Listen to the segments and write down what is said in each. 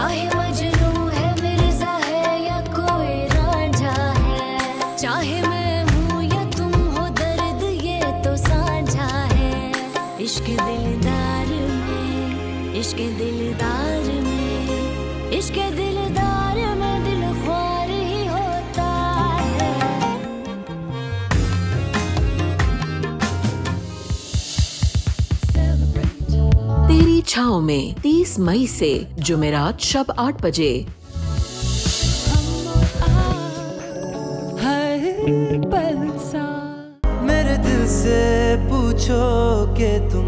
चाहे मजनू है मिर्जा है या कोई रांझा है, चाहे मैं हूँ या तुम हो दर्द ये तो साझा है। इश्क दिलदार में, इश्क दिलदार में, इश्क दिलदार में दिल ख्वार ही होता है। तेरी छाँव में 30 मई से जुमेरात शब 8 बजे। मेरे दिल से पूछो कि तुम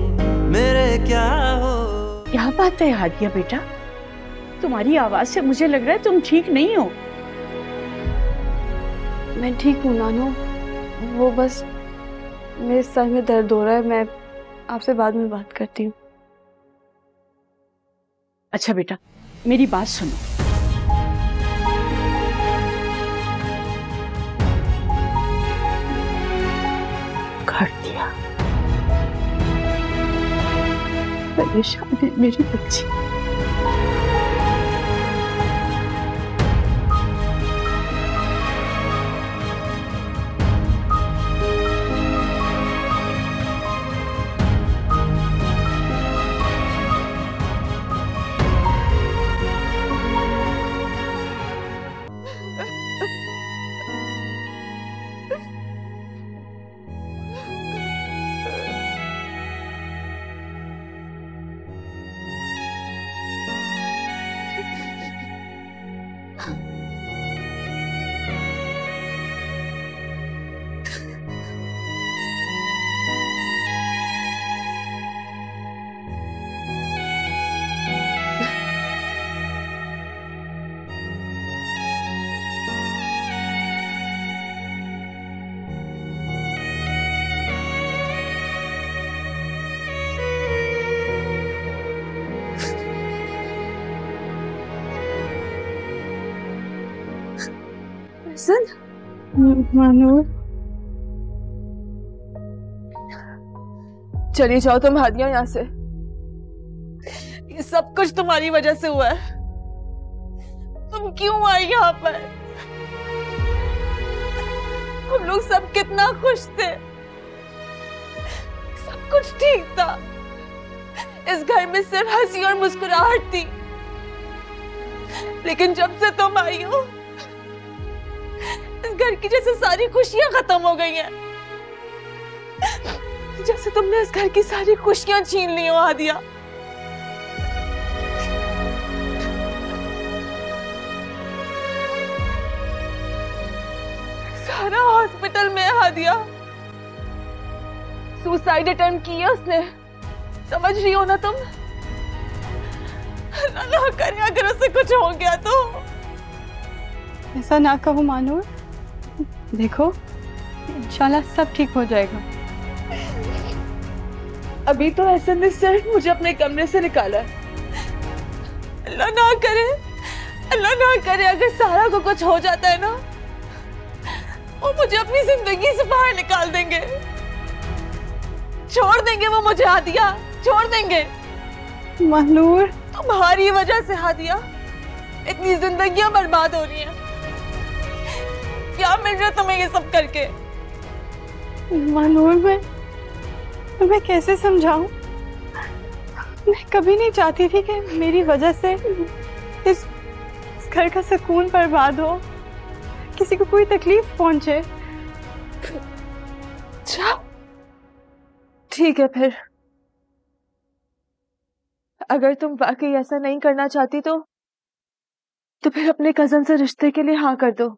मेरे क्या हो। क्या बात है हादिया बेटा, तुम्हारी आवाज से मुझे लग रहा है तुम ठीक नहीं हो। मैं ठीक हूँ नानो, वो बस मेरे सर में दर्द हो रहा है। मैं आपसे बाद में बात करती हूँ। अच्छा बेटा मेरी बात सुनो, कर दिया परेशान है मेरी बच्ची। मानूर चली जाओ तुम हादिया यहाँ से। ये सब कुछ तुम्हारी वजह से हुआ है। तुम क्यों आई यहाँ पर? हम लोग सब कितना खुश थे, सब कुछ ठीक था। इस घर में सिर्फ हंसी और मुस्कुराहट थी, लेकिन जब से तुम आई हो इस घर की जैसे सारी खुशियां खत्म हो गई हैं। जैसे तुमने इस घर की सारी खुशियां छीन ली हो हादिया। सारा हॉस्पिटल में है हादिया। सुसाइड अटेम्प्ट की है उसने, समझ रही हो ना तुम? अल्लाह ना करे अगर उसे कुछ हो गया तो। ऐसा ना कहो मानूर, देखो इंशाल्लाह सब ठीक हो जाएगा। अभी तो एहसन ने सिर्फ मुझे अपने कमरे से निकाला है। अल्लाह ना करे, अल्लाह ना करे अगर सारा को कुछ हो जाता है ना, वो मुझे अपनी जिंदगी से बाहर निकाल देंगे, छोड़ देंगे वो मुझे हादिया, छोड़ देंगे। मानूर तुम्हारी वजह से हादिया इतनी जिंदगियां बर्बाद हो रही हैं। क्या मिल रहा है तुम्हें ये सब करके? मानूर मैं कैसे समझाऊं? मैं कभी नहीं चाहती थी कि मेरी वजह से इस घर का सुकून बर्बाद हो, किसी को कोई तकलीफ पहुंचे। अच्छा ठीक है, फिर अगर तुम वाकई ऐसा नहीं करना चाहती तो फिर अपने कजन से रिश्ते के लिए हाँ कर दो।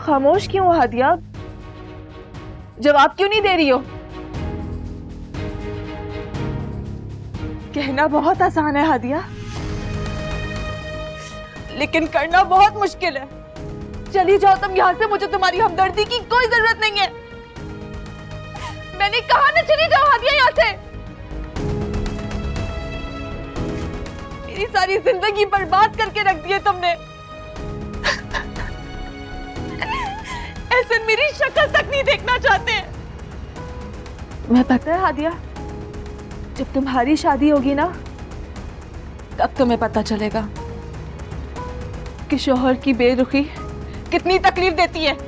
खामोश क्यों हो हादिया? जवाब क्यों नहीं दे रही हो? कहना बहुत आसान है हादिया, लेकिन करना बहुत मुश्किल है। चली जाओ तुम यहाँ से, मुझे तुम्हारी हमदर्दी की कोई जरूरत नहीं है। मैंने कहा ना चली जाओ हादिया यहाँ से। मेरी सारी जिंदगी बर्बाद करके रख दी है तुमने। ऐसे मेरी शक्ल तक नहीं देखना चाहते हैं। तुम्हें पता है हादिया, जब तुम्हारी शादी होगी ना तब तुम्हें पता चलेगा कि शौहर की बेरुखी कितनी तकलीफ देती है।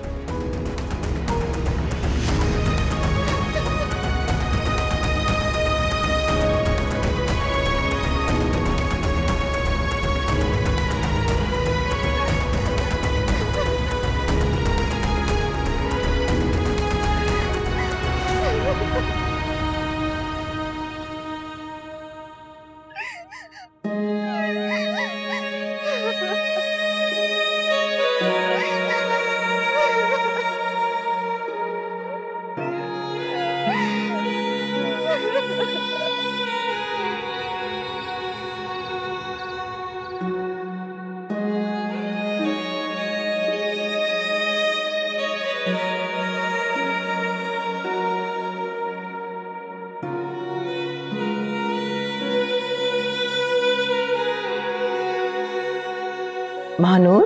महानूर,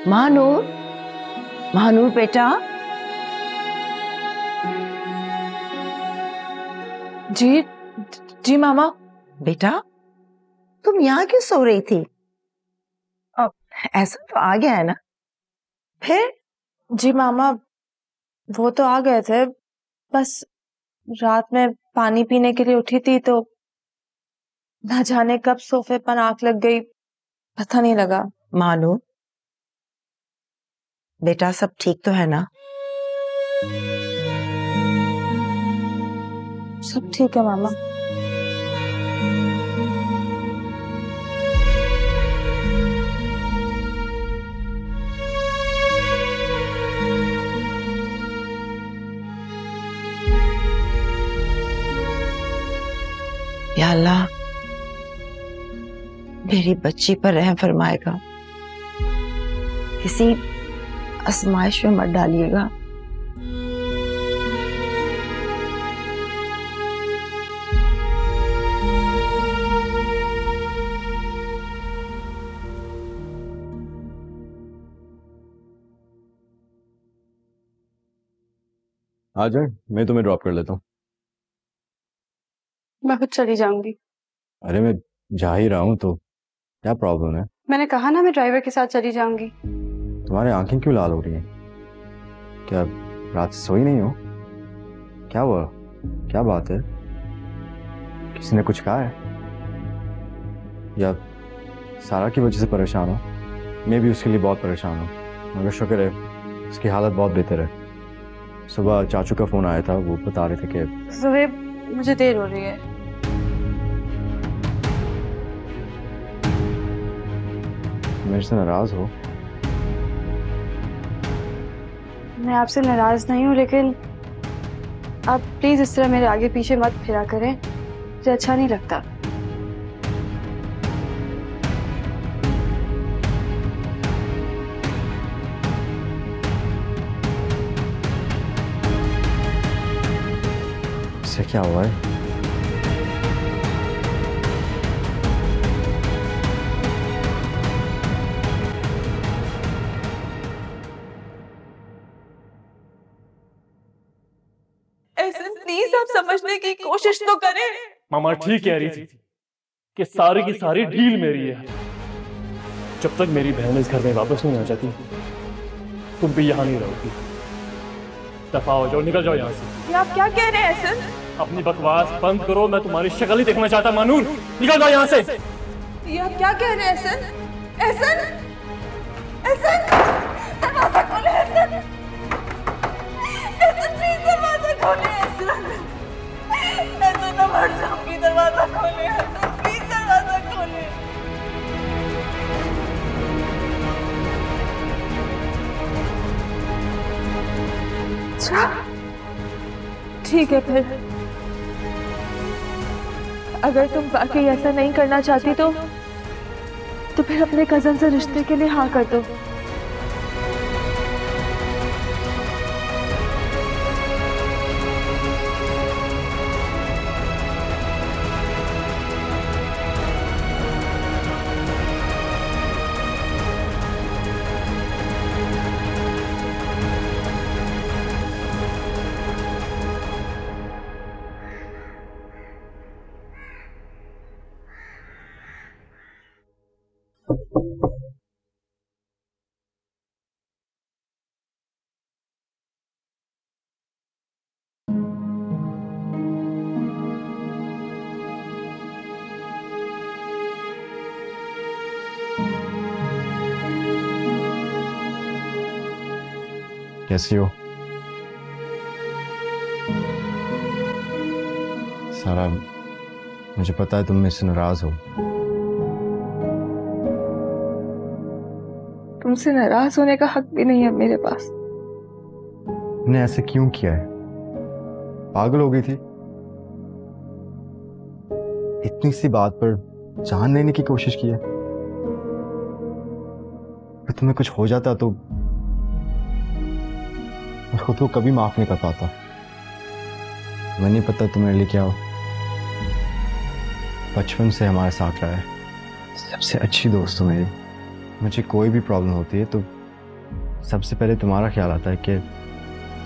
महानूर, महानूर बेटा। जी जी मामा। बेटा तुम यहाँ क्यों सो रही थी? अब ऐसा तो आ गया है ना? फिर? जी मामा, वो तो आ गए थे, बस रात में पानी पीने के लिए उठी थी तो ना जाने कब सोफे पर आंख लग गई, पता नहीं लगा। मानो बेटा सब ठीक तो है ना? सब ठीक है मामा। या अल्लाह मेरी बच्ची पर रहम फरमाएगा, किसी आजमाइश में मत डालिएगा। आ जाए, मैं तुम्हें ड्रॉप कर लेता हूँ। मैं खुद चली जाऊंगी। अरे मैं जा ही रहा हूँ तो क्या प्रॉब्लम है? मैंने कहा ना मैं ड्राइवर के साथ चली जाऊंगी। तुम्हारी आंखें क्यों लाल हो रही हैं? क्या रात से सोई नहीं हो? क्या हुआ? क्या बात है? किसी ने कुछ कहा है या सारा की वजह से परेशान हो? मैं भी उसके लिए बहुत परेशान हूँ, मगर शुक्र है उसकी हालत बहुत बेहतर है। सुबह चाचू का फोन आया था, वो बता रहे थे कि सुहेब मुझे देर हो रही है। मेरे से नाराज हो? मैं आपसे नाराज नहीं हूँ, लेकिन आप प्लीज इस तरह मेरे आगे पीछे मत फिरा करें, मुझे अच्छा नहीं लगता। इससे क्या हुआ है? प्लीज आप समझने की कोशिश तो करें। मामा ठीक कह रही थी कि सारी की सारी डील मेरी है। जब तक मेरी बहन इस घर में वापस नहीं आ जाती तुम भी यहाँ नहीं रहोगी। दफा हो जाओ, निकल जाओ यहाँ से। ये आप क्या कह रहे हैं एहसन? अपनी बकवास बंद करो, मैं तुम्हारी शक्ल ही देखना चाहता। मानूर निकल जाओ यहाँ से। ये आप क्या कह रहे हैं एहसन? एहसन, एहसन, दरवाजा खोले एहसन। एहसन प्लीज दरवाजा खोले एहसन। एहसन मैं मर जाऊंगी, दरवाजा खोले एहसन, प्लीज दरवाजा खोले। अच्छा ठीक है, फिर अगर तुम वाकई ऐसा नहीं करना चाहती तो फिर अपने कजन से रिश्ते के लिए हाँ कर दो। कैसी हो? सारा, मुझे पता है तुम मुझसे नाराज हो। तुमसे नाराज होने का हक भी नहीं है मेरे पास। तुमने ऐसे क्यों किया है? पागल हो गई थी? इतनी सी बात पर जान लेने की कोशिश की है। अगर तुम्हें कुछ हो जाता तो मैं खुद को कभी माफ नहीं कर पाता। मैं नहीं पता तुम्हारे लिए क्या हो। बचपन से हमारे साथ रहा है, सबसे अच्छी दोस्त हो मेरी। मुझे कोई भी प्रॉब्लम होती है तो सबसे पहले तुम्हारा ख्याल आता है कि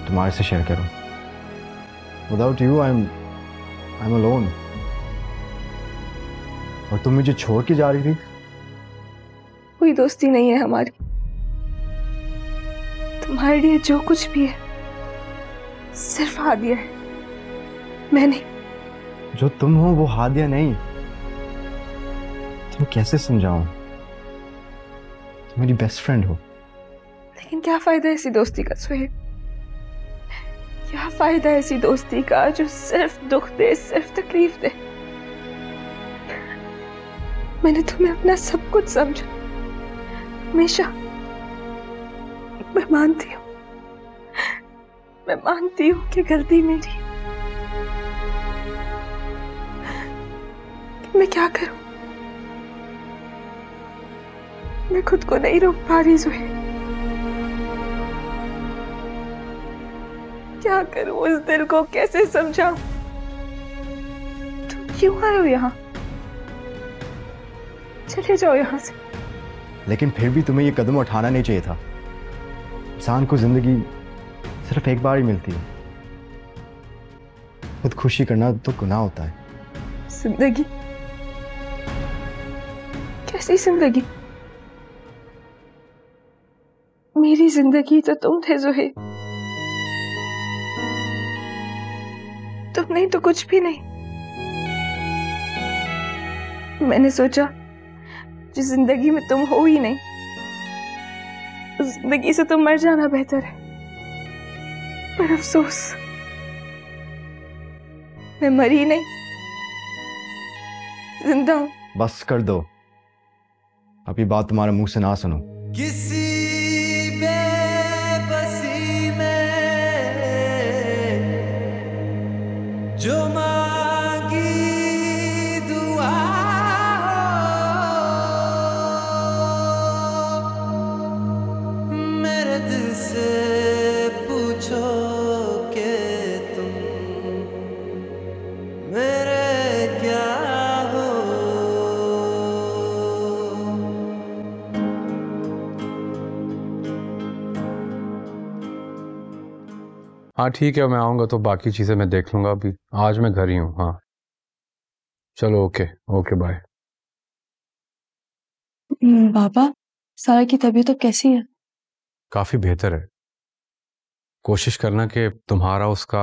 तुम्हारे से शेयर करूं। Without you I am alone. और तुम मुझे छोड़ के जा रही थी। कोई दोस्ती नहीं है हमारी। तुम्हारे लिए जो कुछ भी है सिर्फ हादिया है, मैं नहीं। जो तुम हो वो हादिया नहीं। तुम कैसे समझाऊं? तुम मेरी बेस्ट फ्रेंड हो। लेकिन क्या फायदा ऐसी दोस्ती का सुहेब? क्या फायदा ऐसी दोस्ती का जो सिर्फ दुख दे, सिर्फ तकलीफ दे? मैंने तुम्हें अपना सब कुछ समझा, हमेशा। मैं मानती हूँ कि गलती मेरी। मैं क्या करूं? मैं खुद को नहीं रोक पा रही ज़ुहैब। क्या करूं? उस दिल को कैसे समझाऊं? तुम क्यों आए हो यहाँ? चले जाओ यहाँ से। लेकिन फिर भी तुम्हें ये कदम उठाना नहीं चाहिए था। इंसान को जिंदगी सिर्फ एक बार ही मिलती है। खुद खुशी करना तो गुनाह होता है। जिंदगी? कैसी जिंदगी? मेरी जिंदगी तो तुम थे ज़ुहैब। तुम नहीं तो कुछ भी नहीं। मैंने सोचा जिस जिंदगी में तुम हो ही नहीं, उस जिंदगी से तुम मर जाना बेहतर है। पर अफसोस, मैं मरी नहीं, जिंदा हूं। बस कर दो, अभी बात तुम्हारे मुंह से ना सुनो। किसी बेबसी में जो मांगी दुआ हो, मेरे दिल से पूछो कि तुम मेरे क्या हो। हाँ ठीक है, मैं आऊँगा तो बाकी चीज़ें मैं देख लूँगा। अभी आज मैं घर ही हूँ। हाँ चलो, ओके ओके, बाय। बाबा, सारा की तबीयत तो कैसी है? काफ़ी बेहतर है। कोशिश करना कि तुम्हारा उसका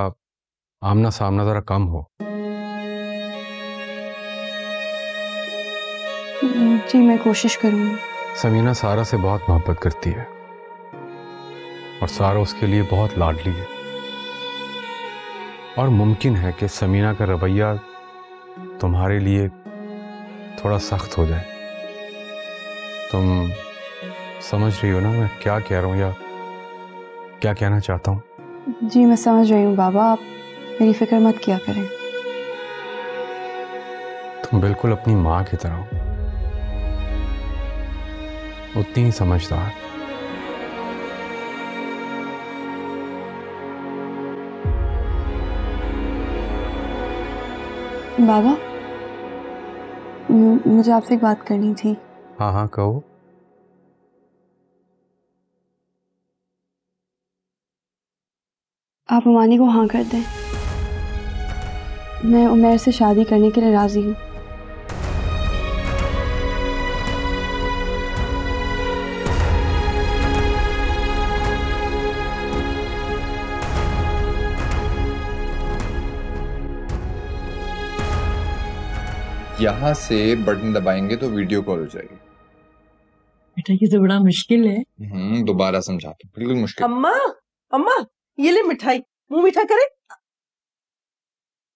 आमना सामना ज़रा कम हो। जी मैं कोशिश करूँगी। समीना सारा से बहुत मोहब्बत करती है और सारा उसके लिए बहुत लाडली है। और मुमकिन है कि समीना का रवैया तुम्हारे लिए थोड़ा सख्त हो जाए। तुम समझ रही हो ना मैं क्या कह रहा हूँ या क्या कहना चाहता हूँ? जी मैं समझ रही हूँ बाबा, आप मेरी फिक्र मत किया करें। तुम बिल्कुल अपनी माँ की तरह हो, उतनी ही समझदार। बाबा, मुझे आपसे एक बात करनी थी। हाँ हाँ कहो। आप अमानी को हाँ कर दें। मैं उमैर से शादी करने के लिए राजी हूँ। यहाँ से बटन दबाएंगे तो वीडियो कॉल हो जाएगी। बेटा ये तो बड़ा मुश्किल है। दोबारा समझाता हूँ, बिल्कुल मुश्किल। अम्मा, अम्मा ये ले मिठाई, मुंह मीठा करे।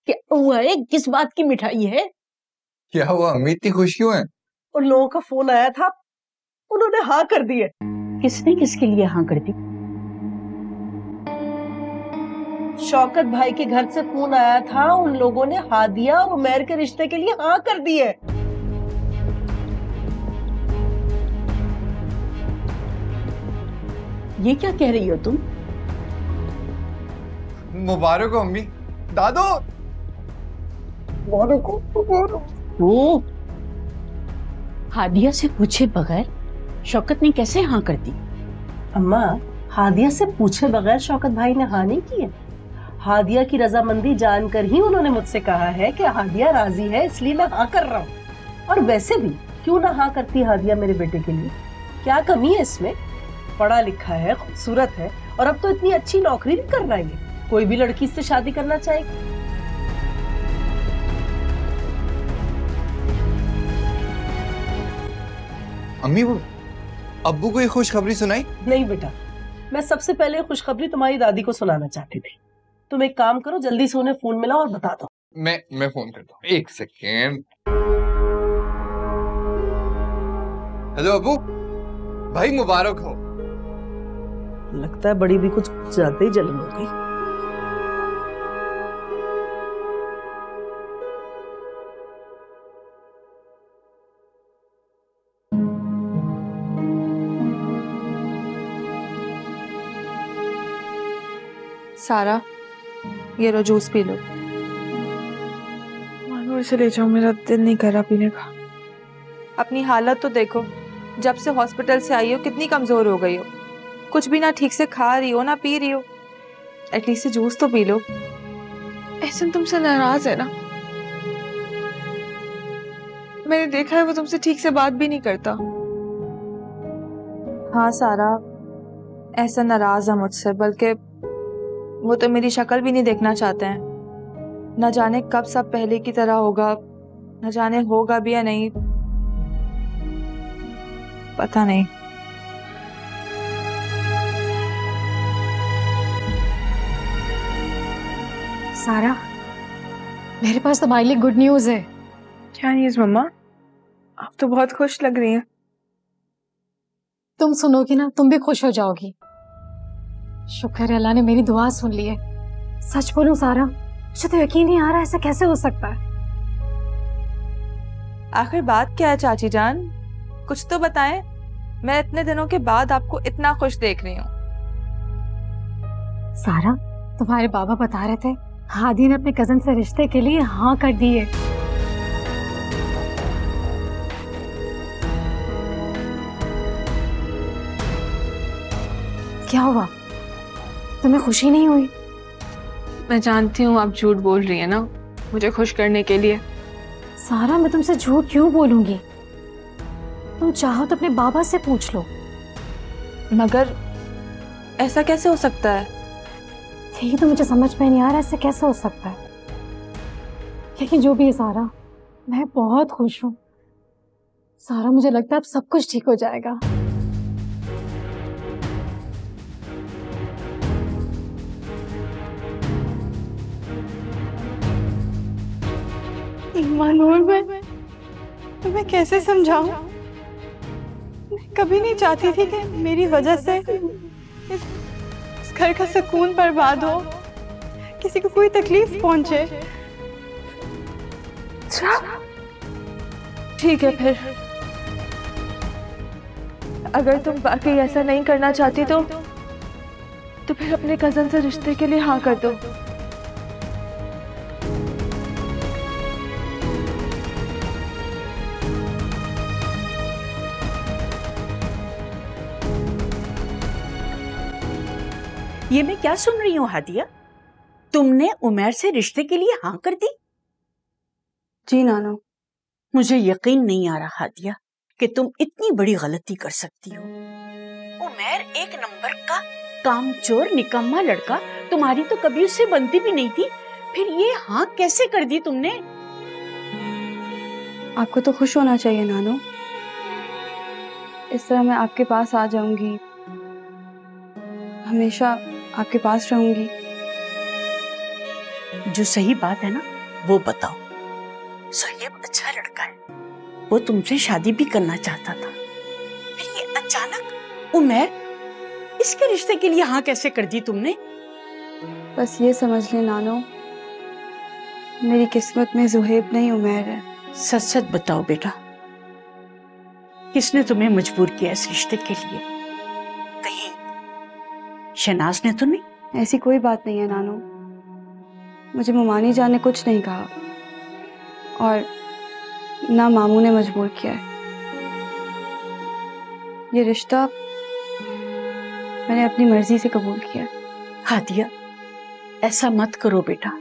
क्या हुआ है? किस बात की मिठाई है? क्या हुआ अम्मी, इतनी खुश क्यों है? उन लोगों का फोन आया था, उन्होंने हाँ कर दी है। किसने किसके लिए हाँ कर दी? शौकत भाई के घर से फोन आया था, उन लोगों ने हादिया और उमैर के रिश्ते के लिए हाँ कर दी है। ये क्या कह रही हो तुम? मुबारक हो अम्मी। दादू मुबारक हो। वो हादिया से पूछे बगैर शौकत ने कैसे हाँ कर दी? अम्मा हादिया से पूछे बगैर शौकत भाई ने हाँ नहीं की है। हादिया की रजामंदी जानकर ही उन्होंने मुझसे कहा है कि हादिया राजी है, इसलिए मैं हाँ कर रहा हूँ। और वैसे भी क्यों ना हाँ करती हादिया मेरे बेटे के लिए? क्या कमी है इसमें? पढ़ा लिखा है, खूबसूरत है, और अब तो इतनी अच्छी नौकरी भी कर रहा है। कोई भी लड़की इससे शादी करना चाहेगी। अम्मी वो अब्बू को ये खुशखबरी सुनाई? नहीं बेटा, मैं सबसे पहले खुशखबरी तुम्हारी दादी को सुनाना चाहती थी। तुम एक काम करो, जल्दी से उन्हें फोन मिलाओ और बता दो। मैं फोन करता हूँ, एक सेकेंड। हेलो अब्बू, भाई मुबारक हो। लगता है बड़ी भी कुछ ज्यादा ही जलन हो गई। सारा ये लो जूस पी लो। मानूर से ले जाओ, मेरा दिल नहीं कर रहा पीने का। अपनी हालत तो देखो, जब से हॉस्पिटल से आई हो कितनी कमजोर हो गई हो। कुछ भी ना ठीक से खा रही हो ना पी रही हो। एटलीस्ट जूस तो पी लो। एहसन तुमसे नाराज है ना? मैंने देखा है वो तुमसे ठीक से बात भी नहीं करता। हाँ सारा, ऐसा नाराज है मुझसे, बल्कि वो तो मेरी शक्ल भी नहीं देखना चाहते हैं। न जाने कब सब पहले की तरह होगा, न जाने होगा भी या नहीं, पता नहीं। सारा, मेरे पास तुम्हारे लिए गुड न्यूज है। क्या न्यूज मम्मा? आप तो बहुत खुश लग रही हैं। तुम सुनोगी ना, तुम भी खुश हो जाओगी। शुक्र है अल्लाह ने मेरी दुआ सुन ली है। सच बोलूं सारा, मुझे तो यकीन नहीं आ रहा ऐसा कैसे हो सकता है। आखिर बात क्या है चाची जान, कुछ तो बताएं। मैं इतने दिनों के बाद आपको इतना खुश देख रही हूँ। सारा, तुम्हारे बाबा बता रहे थे हादी ने अपने कजन से रिश्ते के लिए हाँ कर दी है। क्या हुआ, तुम्हें खुशी नहीं हुई? मैं जानती हूँ आप झूठ बोल रही है ना मुझे खुश करने के लिए। सारा, मैं तुमसे झूठ क्यों बोलूंगी? तुम चाहो तो अपने बाबा से पूछ लो। मगर ऐसा कैसे हो सकता है? यही तो मुझे समझ में नहीं आ रहा, ऐसे कैसे हो सकता है। लेकिन जो भी है सारा, मैं बहुत खुश हूँ। सारा, मुझे लगता है अब सब कुछ ठीक हो जाएगा। मानूर, मैं कैसे समझाऊं? मैं कभी नहीं चाहती थी कि मेरी वजह से इस घर का सुकून बर्बाद हो, किसी को कोई तकलीफ पहुंचे। ठीक है फिर, अगर तुम वाकई ऐसा नहीं करना चाहती तो फिर अपने कजन से रिश्ते के लिए हाँ कर दो। ये मैं क्या सुन रही हूँ हादिया? तुमने उमैर से रिश्ते के लिए हाँ कर दी? जी नाना। मुझे यकीन नहीं आ रहा हादिया कि तुम इतनी बड़ी गलती कर सकती हो। उमैर एक नंबर का कामचोर निकम्मा लड़का, तुम्हारी तो कभी उससे बनती भी नहीं थी, फिर ये हाँ कैसे कर दी तुमने? आपको तो खुश होना चाहिए नानो। इस तरह मैं आपके पास आ जाऊंगी, हमेशा आपके पास रहूंगी। जो सही बात है ना वो बताओ। सोहेब अच्छा लड़का है, वो तुमसे शादी भी करना चाहता था, फिर ये अचानक उमैर, इसके रिश्ते के लिए हाँ कैसे कर दी तुमने? बस ये समझ ले नानो, मेरी किस्मत में ज़ुहैब नहीं उमैर है। सच सच बताओ बेटा, किसने तुम्हें मजबूर किया इस रिश्ते के लिए? कहीं शहनाज ने तो नहीं? ऐसी कोई बात नहीं है नानो, मुझे मुमानी जान ने कुछ नहीं कहा और ना मामू ने मजबूर किया है। ये रिश्ता मैंने अपनी मर्जी से कबूल किया। हादिया, ऐसा मत करो बेटा,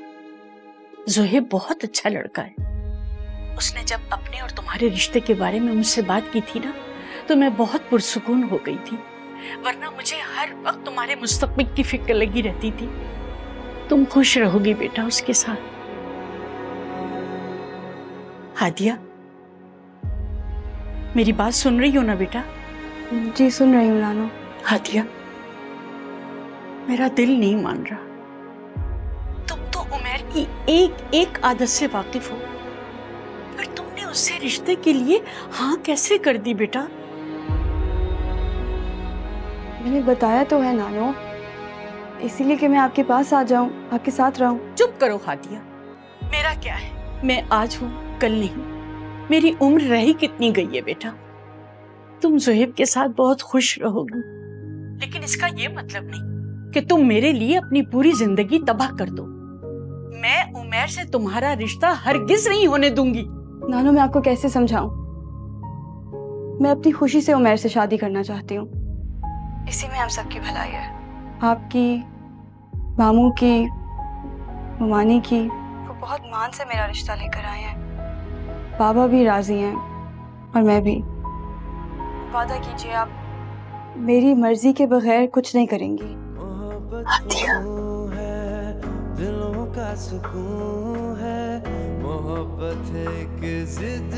ज़ुहैब बहुत अच्छा लड़का है। उसने जब अपने और तुम्हारे रिश्ते के बारे में मुझसे बात की थी ना, तो मैं बहुत पुरसुकून हो गई थी, वरना मुझे हर वक्त तुम्हारे मुस्तकबिल की फिक्र लगी रहती थी। तुम खुश रहोगी बेटा उसके साथ। हादिया, मेरी बात सुन रही हो ना बेटा? जी सुन रही हूँ नानो। हादिया, मेरा दिल नहीं मान रहा, तुम तो उमैर की एक एक आदत से वाकिफ हो, फिर तुमने उससे रिश्ते के लिए हाँ कैसे कर दी बेटा? मैंने बताया तो है नानो, इसीलिए कि मैं आपके पास आ जाऊं, आपके साथ रहूं। चुप करो हादिया, मेरा क्या है, मैं आज हूं कल नहीं, मेरी उम्र रही कितनी गई है बेटा। तुम ज़ुहैब के साथ बहुत खुश रहोगी, लेकिन इसका ये मतलब नहीं कि तुम मेरे लिए अपनी पूरी जिंदगी तबाह कर दो। मैं उमैर से तुम्हारा रिश्ता हरगिज नहीं होने दूंगी। नानो, मैं आपको कैसे समझाऊं? मैं अपनी खुशी से उमैर से शादी करना चाहती हूँ, इसी में हम सबकी भलाई है। आपकी, मामू की, मुमानी की, वो बहुत मान से मेरा रिश्ता लेकर आए हैं। बाबा भी राजी हैं और मैं भी। वादा कीजिए आप मेरी मर्जी के बगैर कुछ नहीं करेंगी। दिलों का सुकून है, मोहब्बत एक जिद,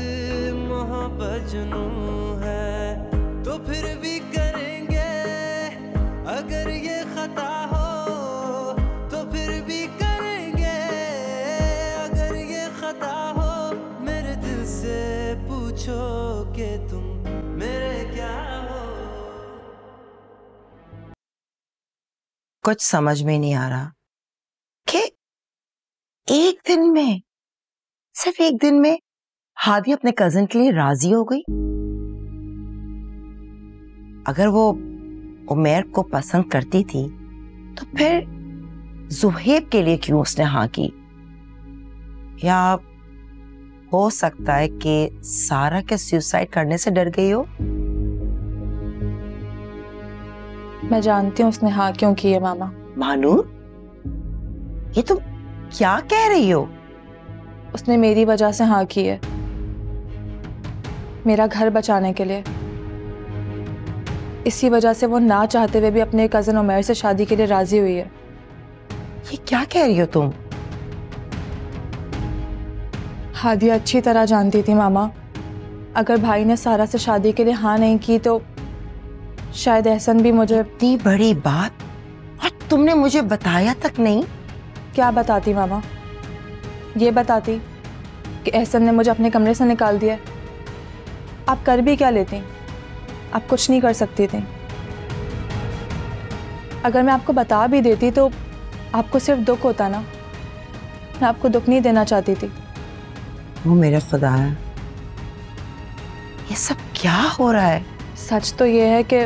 मोहब्बत जुनून है, तो फिर भी करेंगे अगर ये खता हो, तो फिर भी करेंगे अगर ये खता हो। मेरे दिल से पूछो कि तुम मेरे क्या हो। कुछ समझ में नहीं आ रहा कि एक दिन में, सिर्फ एक दिन में हादी अपने कजिन के लिए राजी हो गई। अगर वो उमैर को पसंद करती थी तो फिर ज़ुहैब के लिए क्यों उसने हाँ की? या हो सकता है कि सारा के सुसाइड करने से डर गई हो। मैं जानती हूँ उसने हाँ क्यों की है मामा। मानू, ये तुम क्या कह रही हो? उसने मेरी वजह से हाँ की है, मेरा घर बचाने के लिए। इसी वजह से वो ना चाहते हुए भी अपने कजिन उमैर से शादी के लिए राजी हुई है। ये क्या कह रही हो तुम? हादिया अच्छी तरह जानती थी मामा, अगर भाई ने सारा से शादी के लिए हाँ नहीं की तो शायद एहसन भी मुझे। इतनी बड़ी बात और तुमने मुझे बताया तक नहीं? क्या बताती मामा? ये बताती कि एहसन ने मुझे अपने कमरे से निकाल दिया। आप कर भी क्या लेती? आप कुछ नहीं कर सकती थी। अगर मैं आपको बता भी देती तो आपको सिर्फ दुख होता ना। मैं आपको दुख नहीं देना चाहती थी। वो मेरा खुदा है, ये सब क्या हो रहा है? सच तो ये है कि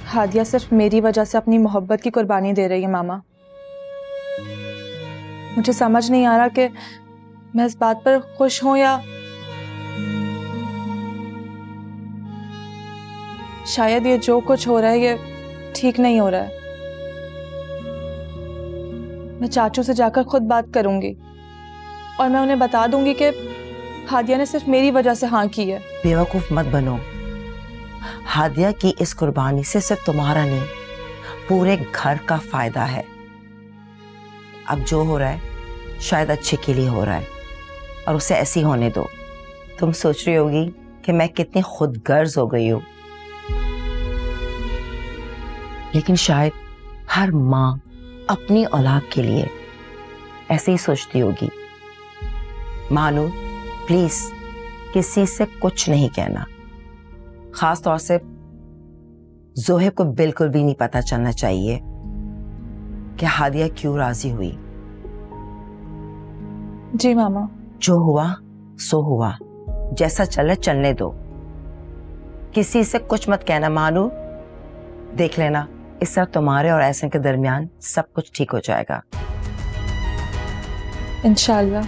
हादिया सिर्फ मेरी वजह से अपनी मोहब्बत की कुर्बानी दे रही है मामा। मुझे समझ नहीं आ रहा कि मैं इस बात पर खुश हूं या शायद ये जो कुछ हो रहा है ये ठीक नहीं हो रहा है। मैं चाचू से जाकर खुद बात करूंगी और मैं उन्हें बता दूंगी कि हादिया ने सिर्फ मेरी वजह से हाँ की है। बेवकूफ मत बनो। हादिया की इस कुर्बानी से सिर्फ तुम्हारा नहीं, पूरे घर का फायदा है। अब जो हो रहा है शायद अच्छे के लिए हो रहा है और उसे ऐसी होने दो। तुम सोच रही होगी कि मैं कितनी खुदगर्ज हो गई हूं, लेकिन शायद हर माँ अपनी औलाद के लिए ऐसे ही सोचती होगी। मानो प्लीज किसी से कुछ नहीं कहना, खास तौर से जोहेब को बिल्कुल भी नहीं पता चलना चाहिए कि हादिया क्यों राजी हुई। जी मामा। जो हुआ सो हुआ, जैसा चले चलने दो, किसी से कुछ मत कहना। मानो देख लेना, इस तरह तुम्हारे और ऐसे के दरमियान सब कुछ ठीक हो जाएगा इंशाल्लाह।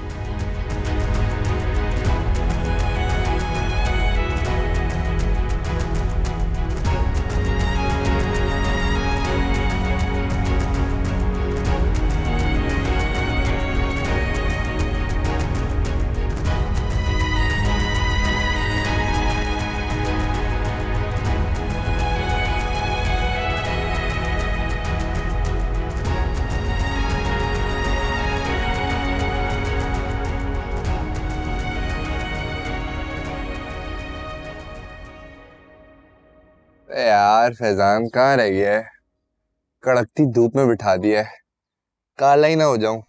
यार फैजान कहाँ रह गया है? कड़कती धूप में बिठा दिया है, काला ही ना हो जाऊं।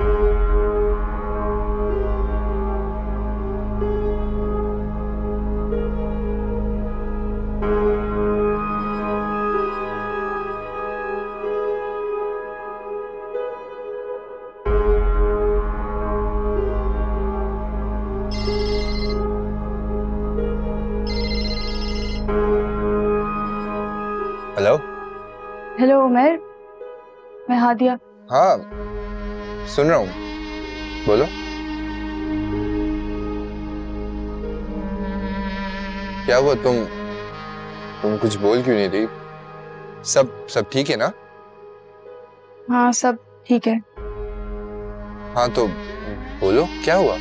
हेलो। हेलो उमर, मैं हादिया। हाँ सुन रहा हूँ, बोलो। क्या हुआ? तुम कुछ बोल क्यों नहीं रही? सब ठीक है ना? हाँ सब ठीक है। हाँ तो बोलो क्या हुआ?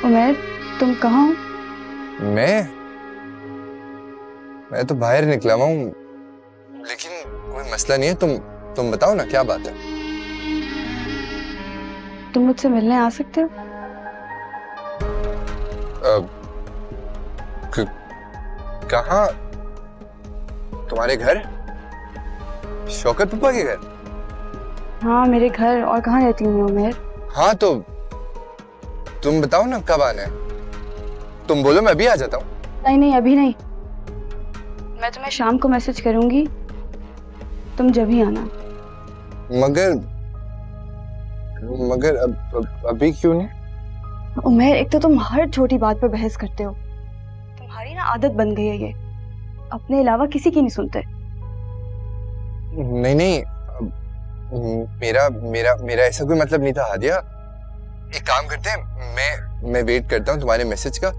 उमर तुम कहाँ हो? मैं तो बाहर निकला हुआ हूँ, लेकिन कोई मसला नहीं है। तुम बताओ ना क्या बात है? तुम मुझसे मिलने आ सकते हो? कहाँ? तुम्हारे घर? शौकत पप्पा के घर? हाँ मेरे घर, और कहाँ रहती हूँ उमर? हाँ तो तुम बताओ ना कब आना है, तुम बोलो मैं अभी आ जाता हूँ। नहीं अभी नहीं, मैं तुम्हें शाम को मैसेज करूंगी, तुम जब ही आना। मगर अभी क्यों नहीं? उमर एक तो तुम हर छोटी बात पर बहस करते हो, तुम्हारी ना आदत बन गई है ये, अपने अलावा किसी की नहीं सुनते। नहीं मेरा ऐसा कोई मतलब नहीं था हादिया। एक काम करते हैं, मैं वेट करता हूँ तुम्हारे मैसेज का,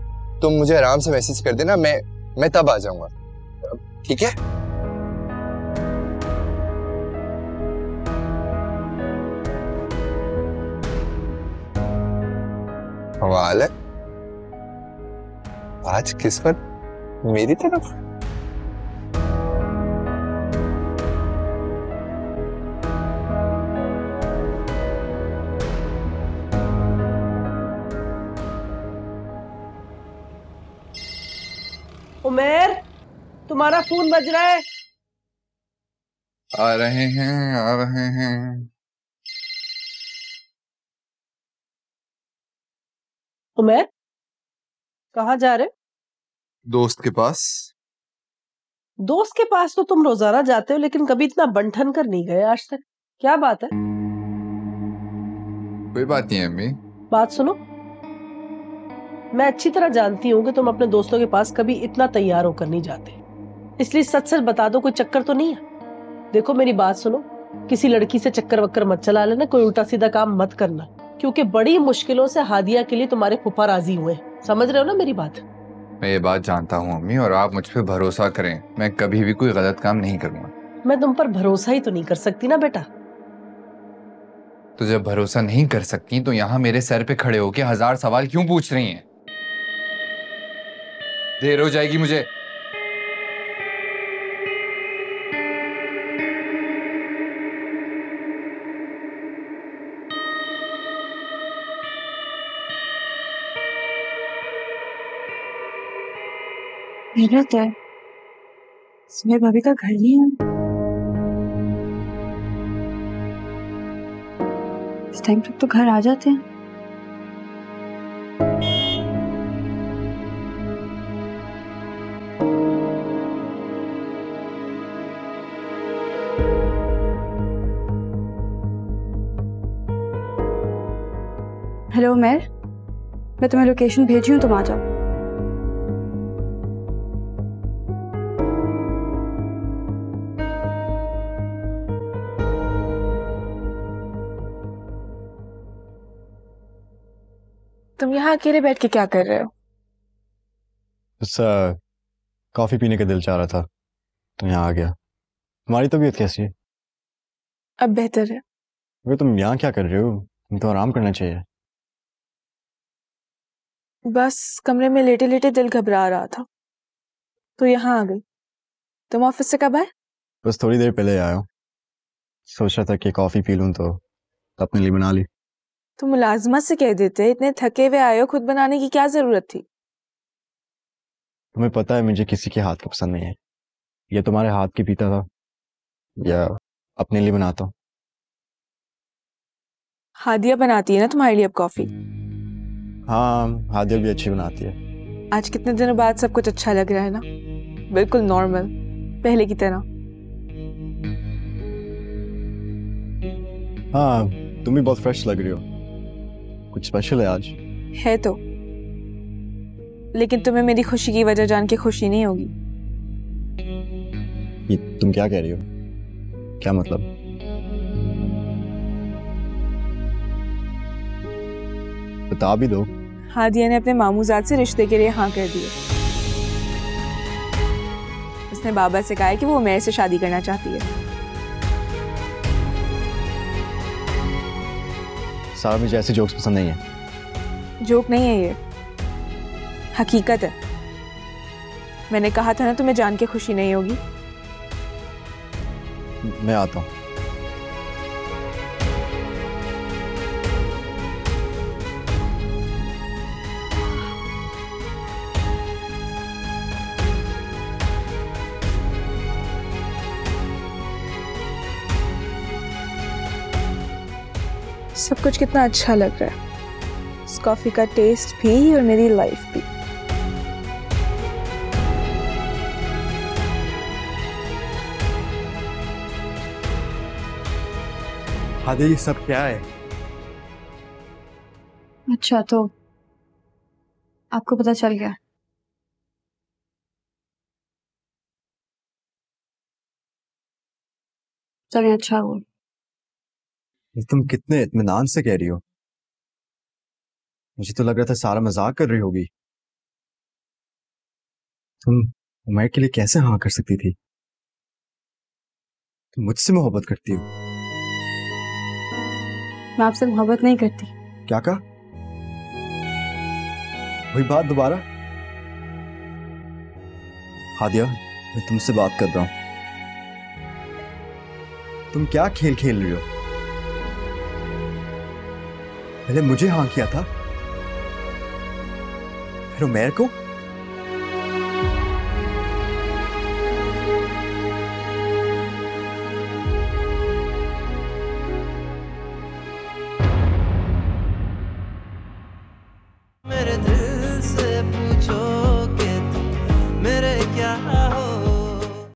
तुम मुझे आराम से मैसेज कर देना, मैं तब आ जाऊंगा, ठीक है? कमाल है, आज किस्मत मेरी तरफ। उमेर तुम्हारा फोन बज रहा है। आ रहे हैं। उमेर कहाँ जा रहे? दोस्त के पास। दोस्त के पास तो तुम रोजाना जाते हो, लेकिन कभी इतना बंठन कर नहीं गए आज तक, क्या बात है? कोई बात नहीं है अम्मी। बात सुनो, मैं अच्छी तरह जानती हूँ कि तुम अपने दोस्तों के पास कभी इतना तैयार होकर नहीं जाते, इसलिए सच सच बता दो, कोई चक्कर तो नहीं है? देखो मेरी बात सुनो, किसी लड़की से चक्कर वक्कर मत चला लेना, कोई उल्टा सीधा काम मत करना, क्योंकि बड़ी मुश्किलों से हादिया के लिए तुम्हारे फूफा राजी हुए। समझ रहे हो ना मेरी बात? मैं ये बात जानता हूँ अम्मी, और आप मुझ पे भरोसा करें, मैं कभी भी कोई गलत काम नहीं करूंगा। मैं तुम पर भरोसा ही तो नहीं कर सकती ना बेटा। तो जब भरोसा नहीं कर सकती तो यहाँ मेरे सर पे खड़े होके 1000 सवाल क्यों पूछ रही हैं? देर हो जाएगी मुझे। नीरज है, सुमेर भाभी का घर नहीं है। इस टाइम तक तो घर आ जाते हैं। हेलो उमेर, मैं तुम्हें लोकेशन भेजी हूँ, तुम आ जाओ। तुम यहाँ अकेले बैठ के क्या कर रहे हो? बस कॉफी पीने का दिल चाह रहा था तो यहाँ आ गया। तुम्हारी तबीयत कैसी है? अब बेहतर है। अरे तुम यहाँ क्या कर रहे हो? तुम तो आराम करना चाहिए। बस कमरे में लेटे लेटे दिल घबरा रहा था तो यहाँ आ गई। तुम ऑफिस से कब आए? बस थोड़ी देर पहले आया हूँ। सोच रहा था कि कॉफी पी लूँ तो अपने लिए बना ली। तुम मुलाजमत से कह देते, इतने थके हुए आए हो, खुद बनाने की क्या जरूरत थी? तुम्हें पता है मुझे किसी के हाथ का पसंद नहीं है। या तुम्हारे हाथ की पीता था या अपने लिए बनाता हूँ। हादिया बनाती है ना तुम्हारे लिए अब कॉफी? हाँ, हादिया भी अच्छी बनाती है। आज कितने दिनों बाद सब कुछ अच्छा लग रहा है ना? बिल्कुल नॉर्मल, पहले की तरह। हाँ, तुम भी बहुत फ्रेश लग रही हो। कुछ स्पेशल है आज? है तो, लेकिन तुम्हें मेरी खुशी की वजह जान के खुशी नहीं होगी। ये तुम क्या कह रही हो? क्या मतलब? बता भी दो। हादिया ने अपने मामूजाद से रिश्ते के लिए हाँ कर दिए। उसने बाबा से कहा है कि वो उमैर से शादी करना चाहती है। सारा मुझे ऐसे जोक्स पसंद नहीं है। जोक नहीं है ये, हकीकत है। मैंने कहा था ना तुम्हें जान के खुशी नहीं होगी। मैं आता हूँ। सब कुछ कितना अच्छा लग रहा है, इस कॉफी का टेस्ट भी और मेरी लाइफ भी। हादिया, ये सब क्या है? अच्छा, तो आपको पता चल गया? चलिए, अच्छा हुआ। तुम कितने इत्मीनान से कह रही हो? मुझे तो लग रहा था सारा मजाक कर रही होगी। तुम उमैर के लिए कैसे हाँ कर सकती थी? तुम मुझसे मोहब्बत करती हो। मैं आपसे मोहब्बत नहीं करती। क्या कहा? वही बात दोबारा? हादिया, मैं तुमसे बात कर रहा हूं। तुम क्या खेल खेल रही हो? पहले मुझे हाँ किया था, फिर उमैर को। मेरे दिल से